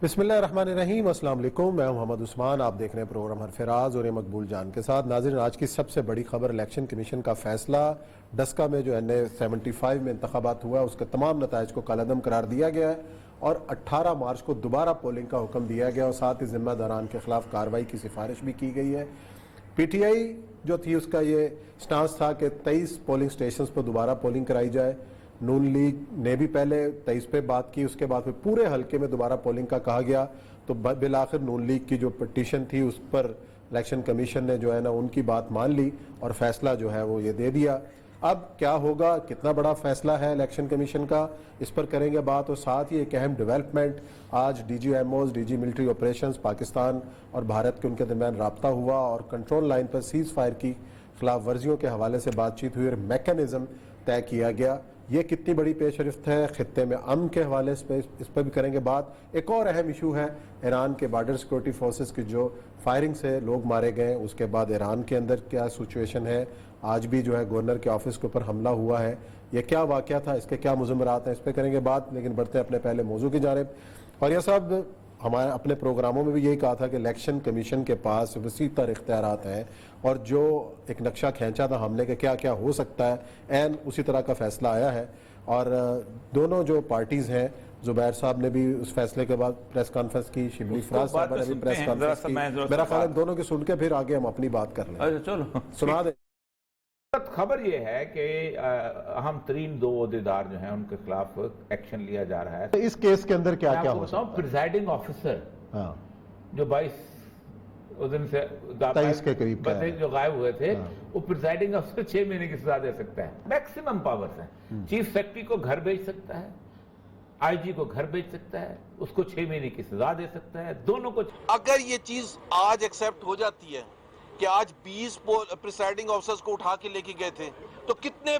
बिस्मिल्लाहिर्रहमानिर्रहीम। अस्सलाम वालेकुम। मैं मोहम्मद उस्मान, आप देख रहे हैं प्रोग्राम हरफराज और ये मकबूल जान के साथ। नाज़रीन, आज की सबसे बड़ी खबर, इलेक्शन कमीशन का फैसला। डस्का में जो NA 75 में इंतखाबात हुआ उसके तमाम नताइज को कलअदम करार दिया गया है और 18 मार्च को दोबारा पोलिंग का हुक्म दिया गया और साथ ही जिम्मेदारान के खिलाफ कार्रवाई की सिफारिश भी की गई है। PTI जो थी उसका ये स्टांस था कि 23 पोलिंग स्टेशन पर दोबारा पोलिंग कराई जाए। नून लीग ने भी पहले 23 पे बात की, उसके बाद फिर पूरे हलके में दोबारा पोलिंग का कहा गया, तो बिल आखिर नून लीग की जो पिटीशन थी उस पर इलेक्शन कमीशन ने जो है ना उनकी बात मान ली और फैसला जो है वो ये दे दिया। अब क्या होगा, कितना बड़ा फैसला है इलेक्शन कमीशन का, इस पर करेंगे बात। और साथ ही एक अहम डेवलपमेंट, आज DGMOs DG military operations Pakistan और भारत के उनके दरमियान राब्ता हुआ और कंट्रोल लाइन पर सीज फायर की खिलाफ वर्जियों के हवाले से बातचीत हुई और मैकेनिज्म तय किया गया। ये कितनी बड़ी पेशरफ्त है खित्ते में अमन के हवाले से, इस पर भी करेंगे बात। एक और अहम इशू है ईरान के बॉर्डर सिक्योरिटी फोर्सेस की जो फायरिंग से लोग मारे गए, उसके बाद ईरान के अंदर क्या सिचुएशन है। आज भी जो है गवर्नर के ऑफिस के ऊपर हमला हुआ है, ये क्या वाक़या था, इसके क्या मुज़म्मरात हैं, इस पर करेंगे बात। लेकिन बढ़ते हैं अपने पहले मौजू की जानिब। और यह सब हमारे अपने प्रोग्रामों में भी यही कहा था कि इलेक्शन कमीशन के पास वसी तर इख्तियारात हैं और जो एक नक्शा खींचा था हमने कि क्या क्या हो सकता है, एन उसी तरह का फैसला आया है। और दोनों जो पार्टीज़ हैं, जुबैर साहब ने भी उस फैसले के बाद प्रेस कॉन्फ्रेंस की, शिबली फराज साहब ने भी प्रेस कॉन्फ्रेंस की। मेरा ख्याल है दोनों की सुन के फिर आगे हम अपनी बात कर लें। चलो सुना दें। खबर ये है कि अहम तरीन 2 ओहदेदार जो हैं उनके खिलाफ एक्शन लिया जा रहा है। इस केस के अंदर क्या क्या हो सकता है? प्रिजाइडिंग ऑफिसर जो 22 उस दिन से 23 के करीब जो गायब हुए थे, वो प्रिजाइडिंग ऑफिसर 6 महीने की सजा दे सकता है। मैक्सिमम पावर्स हैं। चीफ सेक्रेटरी को घर भेज सकता है, IG को घर भेज सकता है, उसको 6 महीने की सजा दे सकता है, दोनों को। अगर ये चीज आज एक्सेप्ट हो जाती है कि आज 20 प्रिसाइडिंग ऑफिसर्स को उठा के लेके गए थे, तो कितने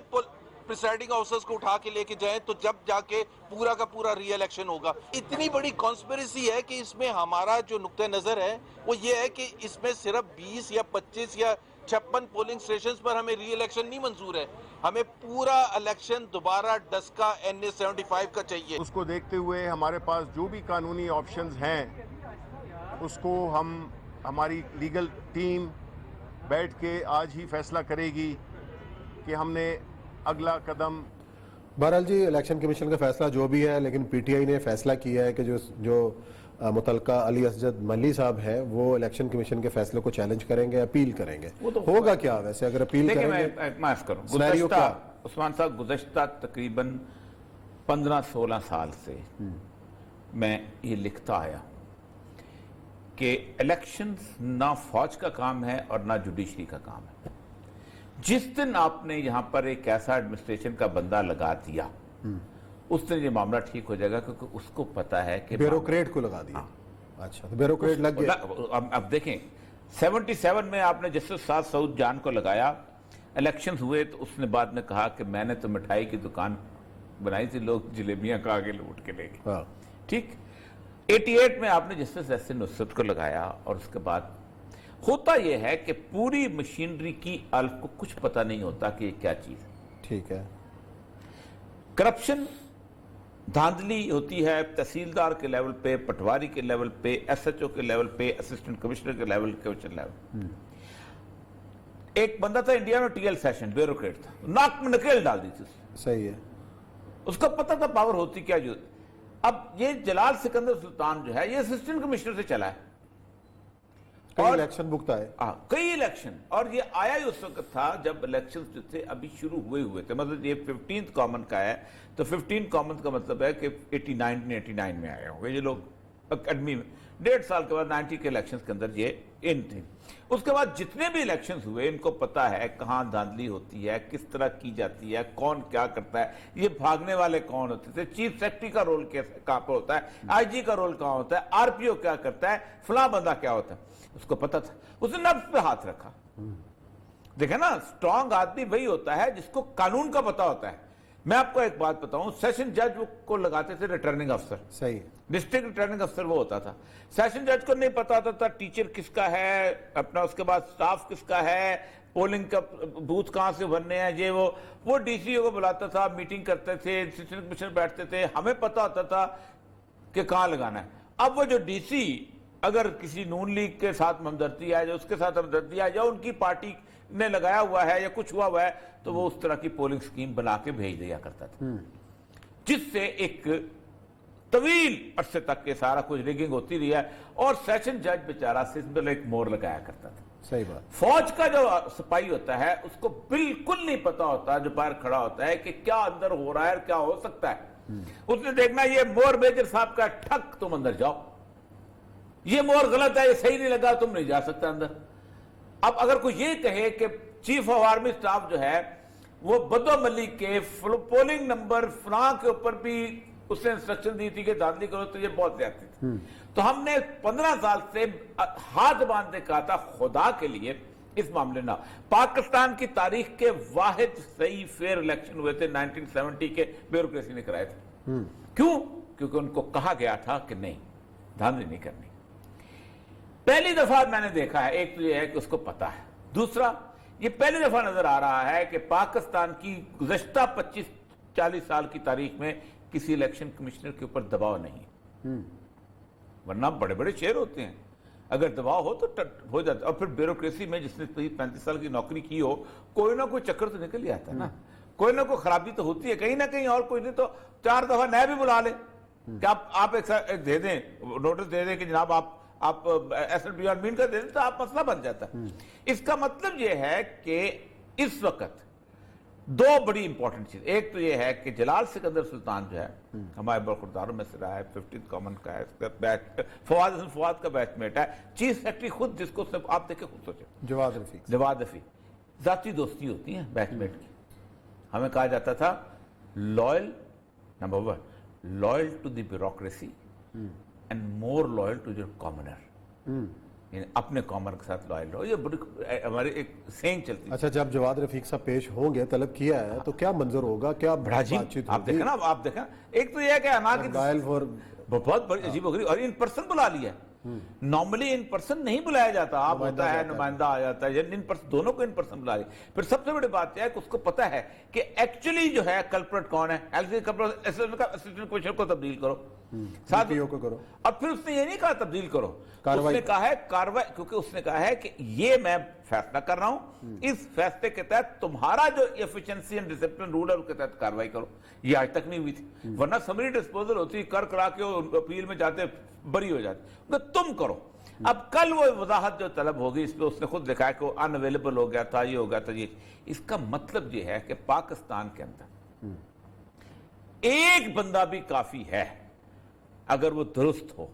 प्रिसाइडिंग ऑफिसर्स को उठा के लेके जाएं तो जब जाके पूरा का पूरा री इलेक्शन होगा। इतनी बड़ी कॉन्स्पिरेसी है कि इसमें हमारा जो नुक्ता नजर है वो ये है कि इसमें सिर्फ 20 या 25 या 56 पोलिंग स्टेशंस पर हमें री इलेक्शन नहीं मंजूर है, हमें पूरा इलेक्शन दोबारा डस्का NA 75 का चाहिए। उसको देखते हुए हमारे पास जो भी कानूनी ऑप्शंस हैं उसको हमारी लीगल टीम बैठ के आज ही फैसला करेगी कि हमने अगला कदम। बहरहाल जी, इलेक्शन कमीशन का फैसला जो भी है, लेकिन PTI ने फैसला किया है कि जो मुतलका अली असजद मल्ली साहब हैं वो इलेक्शन कमीशन के फैसले को चैलेंज करेंगे, अपील करेंगे। तो होगा क्या वैसे अगर अपील करेंगे? माफ करो, उस्मान साहब, गुज़श्ता तकरीबन 15-16 साल से मैं ये लिखता आया कि इलेक्शंस ना फौज का काम है और ना जुडिशरी का काम है। जिस दिन आपने यहां पर एक ऐसा एडमिनिस्ट्रेशन का बंदा लगा दिया, उस दिन ये मामला ठीक हो जाएगा, क्योंकि उसको पता है कि ब्यूरोक्रेट को लगा दिया। अच्छा, तो ब्यूरोक्रेट लग गया। अब देखें, 77 में आपने जस्टिस साद सऊद जान को लगाया, इलेक्शंस हुए तो उसने बाद में कहा कि मैंने तो मिठाई की दुकान बनाई थी, लोग जलेबियां खा के लूट के ले गए। ठीक। 88 में आपने जस्टिस SC नुसरत को लगाया और उसके बाद होता यह है कि पूरी मशीनरी की अल्फ को कुछ पता नहीं होता कि ये क्या चीज है। ठीक है। करप्शन, धांधली होती है तहसीलदार के लेवल पे, पटवारी के लेवल पे, SHO के लेवल पे, असिस्टेंट कमिश्नर के लेवल, कमिश्नर लेवल। एक बंदा था इंडिया में, TL सेशन, ब्यूरोक्रेट था, नाक में नकेल डाल दी थी। सही है। उसका पता था पावर होती क्या। जो अब ये जलाल सिकंदर सुल्तान जो है, ये असिस्टेंट कमिश्नर से चला है और इलेक्शन भुगता है। कई इलेक्शन, और ये आया ही उस वक्त था जब इलेक्शन जो थे अभी शुरू हुए थे। मतलब ये 15th कॉमन का है, तो 15 कॉमन का मतलब है कि 89 में आए होंगे ये लोग अकेडमी में। 1.5 साल के बाद 90 के इलेक्शन के अंदर ये इन थे। उसके बाद जितने भी इलेक्शंस हुए, इनको पता है कहाँ धांधली होती है, किस तरह की जाती है, कौन क्या करता है, ये भागने वाले कौन होते थे, चीफ सेक्रेटरी का रोल कहाँ पर होता है, IG का रोल कहाँ होता है, RPO क्या करता है, फलां बंदा क्या होता है, उसको पता था। उसने नब्ज पे हाथ रखा। देखे ना, स्ट्रांग आदमी वही होता है जिसको कानून का पता होता है। मैं आपको एक बात बताऊं, सेशन जज को लगाते थे रिटर्निंग अफसर। सही। डिस्ट्रिक्ट रिटर्निंग अफसर वो होता था। सेशन जज को नहीं पता होता था टीचर किसका है अपना, उसके बाद स्टाफ किसका है, पोलिंग का बूथ कहां से भरने हैं, ये वो DCO को बुलाता था, मीटिंग करते थे, असिस्टेंट कमिश्नर बैठते थे, हमें पता होता था कि कहां लगाना है। اب وہ جو ڈی سی اگر کسی نون لیگ کے ساتھ ہمدردی ہے، جو اس کے ساتھ ہمدردی ہے، یا ان کی پارٹی نے لگایا ہوا ہے یا کچھ ہوا ہے، تو وہ اس طرح کی پولنگ سکیم بنا کے بھیج دیا کرتا تھا، جس سے ایک طویل عرصے تک کے سارا کچھ ریگنگ ہوتی رہی ہے، اور سیشن جج بیچارہ سمپل ایک مور لگایا کرتا تھا۔ صحیح بات۔ فوج کا جو سپاہی ہوتا ہے اس کو بالکل نہیں پتا ہوتا، جو باہر کھڑا ہوتا ہے، کہ کیا اندر ہو رہا ہے اور کیا ہو سکتا ہے۔ اس نے دیکھنا یہ مور میجر صاحب کا ٹھک، تم اندر جاؤ، یہ مور غلط ہے، یہ صحیح نہیں لگا، تم نہیں جا سکتا اندر۔ اب اگر کوئی یہ کہے کہ چیف آف آرمی سٹاف جو ہے وہ بدو ملک کے پولنگ نمبر فلاں کے اوپر بھی اس نے انسٹرکشن دی تھی کہ دھاندلی کرو، تو یہ بہت زیادتی تھی۔ تو ہم نے 15 سال سے ہاتھ باندھے کہا تھا خدا کے لیے اس معاملے نہ۔ پاکستان کی تاریخ کے واحد صحیح فیئر الیکشن ہوئے تھے 1970 کے، بیوروکریسی نے کرائے تھے۔ کیوں؟ کیونکہ ان کو کہا گیا تھا کہ نہیں، دھاندلی نہیں کرنی۔ پہلی دفعہ میں نے دیکھا ہے، ایک تو یہ ہے کہ اس کو پتا ہے، دوسرا یہ پہلی دفعہ نظر آ رہا ہے کہ پاکستان کی گزشتہ 25-40 سال کی تاریخ میں کسی الیکشن کمشنر کے اوپر دباؤ نہیں، ورنہ بڑے بڑے شہر ہوتے ہیں، اگر دباؤ ہو تو ہو جاتا ہے۔ اور پھر بیوروکریسی میں جس نے 35 سال کی نوکری کی ہو، کوئی نہ کوئی چکر تو نکل جاتا ہے نا، کوئی نہ کوئی خرابی تو ہوتی ہے کہیں نہ کہیں، اور کوئی نہیں تو 4 دفعہ نئے بھی بلا لے کہ آپ ایک دے دیں، نوٹس دے دیں کہ جناب آپ ایسا بیان مین کا دے دیں، تو آپ مسئلہ بن جاتا ہے۔ اس کا مطلب یہ ہے کہ اس وقت 2 بڑی امپورٹنٹ چیز، ایک تو یہ ہے کہ جلال سکندر سلطان جو ہے ہمارے برخورداروں میں سے رہا ہے، 15 کامن کا ہے، فواد کا بیچ میٹ ہے، چیف سیکرٹری خود، جس کو آپ دیکھیں خود سوچیں، جواد رفیق، ذاتی دوستی ہوتی ہیں بیچ میٹ کی۔ ہمیں کہا جاتا تھا loyal, number 1 loyal to the bureaucracy and more loyal to your commoner, یعنی اپنے کامر کے ساتھ لائل رہو، یہ بڑی ہماری ایک سینگ چلتی ہے۔ اچھا، جب جواد رفیق صاحب پیش ہوں گے، طلب کیا ہے، تو کیا منظر ہوگا، کیا بڑا عجیب، آپ دیکھیں نا، آپ دیکھیں ایک تو یہ ہے کہ انا کی بہت بڑی عجیب و غریب، اور ان پرسن بلا لیا ہے۔ نارملی ان پرسن نہیں بلایا جاتا، آپ ہوتا ہے نمائندہ آ جاتا ہے، ان پرسن دونوں کو ان پرسن بلا لیا۔ پھر سب سے بڑی بات یہ ہے کہ اس کو پتا ہے کہ ایکچولی جو ہے کلپریٹ کون ہے، اسسٹنٹ کمشنر کو تبدیل کرو، ساتھ کو کرو، اور پھر اس نے یہ نہیں کہا تبدیل کرو، اس نے کہا ہے کاروائی، کیونکہ اس نے کہا ہے کہ یہ میں فیصلہ کر رہا ہوں، اس فیصلے کے تحت تمہارا جو ایفیشنسی اینڈ ڈسپلن رول ہے اس کے تحت کاروائی کرو۔ یہ آج تک نہیں ہوئی تھی، ورنہ سمری ڈسپوزل ہوتی، کرا کے اپیل میں جاتے بری ہو جاتے، تم کرو۔ اب کل وہ وضاحت جو طلب ہوگی، اس پہ اس نے خود دکھایا کہ وہ ان اویلیبل ہو گیا تھا، یہ ہو گیا تھا، یہ اس کا مطلب یہ ہے کہ پاکستان کے اندر ایک بندہ بھی کافی ہے اگر وہ درست ہو۔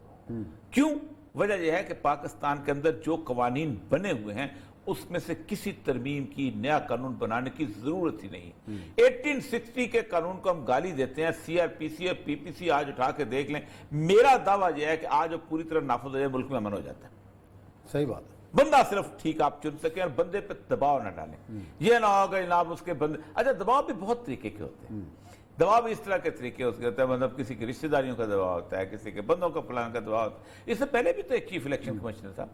کیوں؟ وجہ یہ ہے کہ پاکستان کے اندر جو قوانین بنے ہوئے ہیں اس میں سے کسی ترمیم کی، نیا قانون بنانے کی ضرورت ہی نہیں۔ 1860 کے قانون کو ہم گالی دیتے ہیں، سی آر پی سی اور پی پی سی آج اٹھا کے دیکھ لیں، میرا دعویٰ یہ ہے کہ آج وہ پوری طرح نافذ ہو جائے، ملک میں امن ہو جاتا ہے۔ صحیح بات ہے، بندہ صرف ٹھیک آپ چن سکیں اور بندے پہ دباؤ نہ ڈالیں، یہ نہ ہوگا جناب اس کے بندے۔ اچھا، دباؤ بھی بہت طریقے کے ہوتے ہیں، دباؤ بھی اس طرح کے طریقے ہوتے ہیں، مطلب کسی کی رشتہ داریوں کا دباؤ ہوتا ہے، کسی کے بندوں کا فلان کا دباؤ ہوتا ہے۔ اس سے پہلے بھی تو ایک چیف الیکشن کمشنر تھا،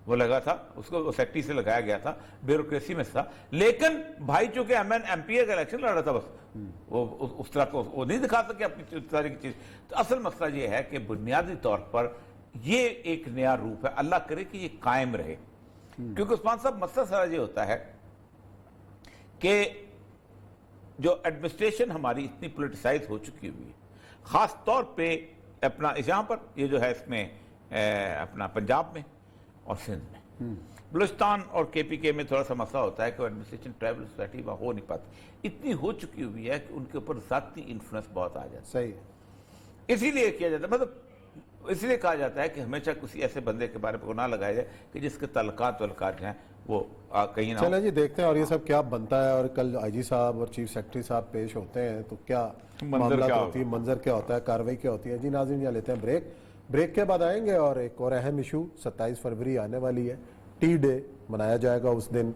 وہ لگا تھا، اس کو سیکٹری سے لگایا گیا تھا، بیوروکریسی میں تھا، لیکن بھائی چونکہ ایم پی اے کا الیکشن لڑ رہا تھا، بس وہ اس طرح کو وہ نہیں دکھا سکے اپنی طرح کی چیز۔ تو اصل مسئلہ یہ ہے کہ بنیادی طور پر یہ ایک نیا روپ ہے، اللہ کرے کہ یہ قائم رہے، کیونکہ عثمان صاحب مسئلہ سارا یہ ہوتا ہے کہ جو ایڈمنسٹریشن ہماری اتنی پولیٹیسائز ہو چکی ہوئی ہے، خاص طور پہ اپنا یہاں پر یہ جو ہے اس میں اپنا پنجاب میں اور سندھ میں، بلوچستان اور کے پی کے میں تھوڑا سا مسئلہ ہوتا ہے کہ ایڈمنسٹریشن ٹرائبل سوسائٹی وہاں ہو نہیں پاتی، اتنی ہو چکی ہوئی ہے کہ ان کے اوپر ذاتی انفلوئنس بہت آ جاتا ہے۔ صحیح، اسی لیے کیا جاتا ہے، مطلب اس لیے کہا جاتا ہے کہ ہمیشہ کسی ایسے بندے کے بارے میں گناہ لگایا جائے کہ جس کے تعلقات جو ہیں وہ کہیں نہ چلیں جی دیکھتے ہیں اور یہ سب کیا بنتا ہے، اور کل آئی جی صاحب اور چیف سیکرٹری صاحب پیش ہوتے ہیں تو کیا معاملات ہوتی ہے، منظر کیا ہوتا ہے، کاروائی کیا ہوتی ہے۔ جی ناظرین، یہاں لیتے ہیں بریک کے بعد آئیں گے، اور ایک اور اہم ایشو 27 فروری آنے والی ہے، ٹی ڈے منایا جائے گا اس دن،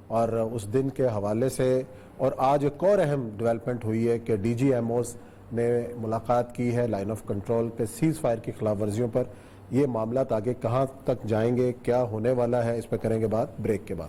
اور اس دن کے حوالے سے اور آج ایک اور اہم ڈیولپمنٹ ہوئی ہے کہ ڈی جی ایم اوز نے ملاقات کی ہے لائن آف کنٹرول پہ سیز فائر کی خلاف ورزیوں پر۔ یہ معاملات آگے کہاں تک جائیں گے، کیا ہونے والا ہے، اس پہ کریں گے بات بریک کے بعد۔